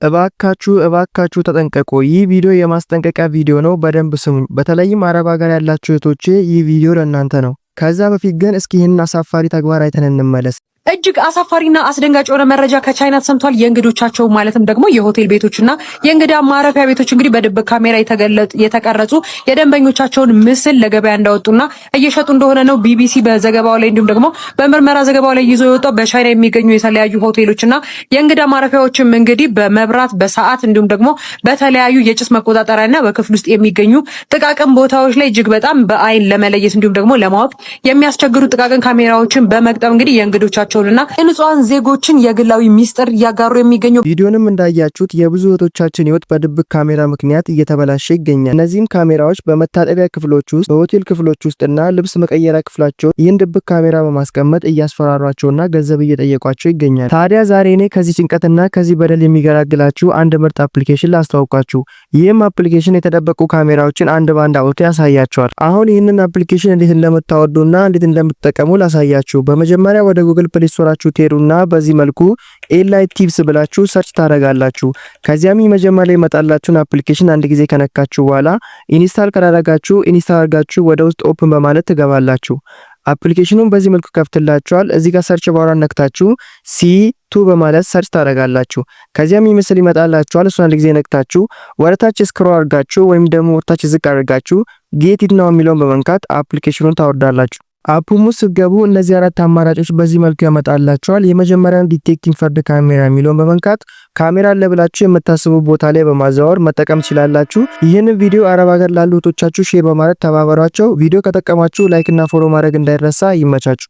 እባካችሁ ተጠንቀቁ። ይህ ቪዲዮ የማስጠንቀቂያ ቪዲዮ ነው። በደንብ ስሙኝ። በተለይም አረብ ሀገር ያላችሁ እህቶቼ ይህ ቪዲዮ ለእናንተ ነው። ከዛ በፊት ግን እስኪ ይህንን አሳፋሪ ተግባር አይተን እንመለስ። እጅግ አሳፋሪና አስደንጋጭ የሆነ መረጃ ከቻይና ተሰምቷል። የእንግዶቻቸው ማለትም ደግሞ የሆቴል ቤቶችና የእንግዳ ማረፊያ ቤቶች እንግዲህ በድብቅ ካሜራ የተቀረጹ የደንበኞቻቸውን ምስል ለገበያ እንዳወጡና እየሸጡ እንደሆነ ነው ቢቢሲ በዘገባው ላይ እንዲሁም ደግሞ በምርመራ ዘገባው ላይ ይዞ የወጣው። በቻይና የሚገኙ የተለያዩ ሆቴሎችና የእንግዳ ማረፊያዎችም እንግዲህ በመብራት በሰዓት እንዲሁም ደግሞ በተለያዩ የጭስ መቆጣጠሪያና በክፍል ውስጥ የሚገኙ ጥቃቅን ቦታዎች ላይ እጅግ በጣም በአይን ለመለየት እንዲሁም ደግሞ ለማወቅ የሚያስቸግሩ ጥቃቅን ካሜራዎችን በመቅጠም እንግዲህ የእንግዶቻቸው እና የንጹሃን ዜጎችን የግላዊ ሚስጥር ያጋሩ የሚገኙ ቪዲዮንም እንዳያችሁት የብዙ እህቶቻችን ህይወት በድብቅ ካሜራ ምክንያት እየተበላሸ ይገኛል። እነዚህም ካሜራዎች በመታጠቢያ ክፍሎች ውስጥ፣ በሆቴል ክፍሎች ውስጥና ልብስ መቀየሪያ ክፍላቸው ይህን ድብቅ ካሜራ በማስቀመጥ እያስፈራሯቸውና ገንዘብ እየጠየቋቸው ይገኛል። ታዲያ ዛሬ እኔ ከዚህ ጭንቀትና ከዚህ በደል የሚገላግላችሁ አንድ ምርጥ አፕሊኬሽን ላስተዋውቃችሁ። ይህም አፕሊኬሽን የተደበቁ ካሜራዎችን አንድ ባንድ አውጥቶ ያሳያቸዋል። አሁን ይህንን አፕሊኬሽን እንዴት እንደምታወርዱና እንዴት እንደምትጠቀሙ ላሳያችሁ። በመጀመሪያ ወደ ጉግል ፕሌይ ስቶራችሁ ትሄዱና በዚህ መልኩ ኤላይት ቲፕስ ብላችሁ ሰርች ታደርጋላችሁ። ከዚያም መጀመሪያ ይመጣላችሁን አፕሊኬሽን አንድ ጊዜ ከነካችሁ በኋላ ኢንስታል ካደረጋችሁ ኢንስታል አድርጋችሁ ወደ ውስጥ ኦፕን በማለት ትገባላችሁ። አፕሊኬሽኑን በዚህ መልኩ ከፍትላችኋል። እዚህ ጋር ሰርች ባሯ ነክታችሁ C2 በማለት ሰርች ታደርጋላችሁ። ከዚያም ምስል ይመጣላችኋል። እሱን አንድ ጊዜ ነክታችሁ ወደታች ስክሮል አድርጋችሁ ወይም ደግሞ ወደታች ዝቅ አድርጋችሁ ጌት ኢት ናው የሚለውን በመንካት አፕሊኬሽኑን ታወርዳላችሁ። አፑም ውስጥ ስትገቡ እነዚህ አራት አማራጮች በዚህ መልኩ ያመጣላችኋል። የመጀመሪያው ዲቴክቲንግ ፈርድ ካሜራ የሚለውን በመንካት ካሜራ አለ ብላችሁ የምታስቡ ቦታ ላይ በማዛወር መጠቀም ትችላላችሁ። ይህንን ቪዲዮ አረብ ሀገር ላሉ እህቶቻችሁ ሼር በማድረግ ተባበሯቸው። ቪዲዮ ከጠቀማችሁ ላይክ እና ፎሎ ማድረግ እንዳይረሳ። ይመቻችሁ።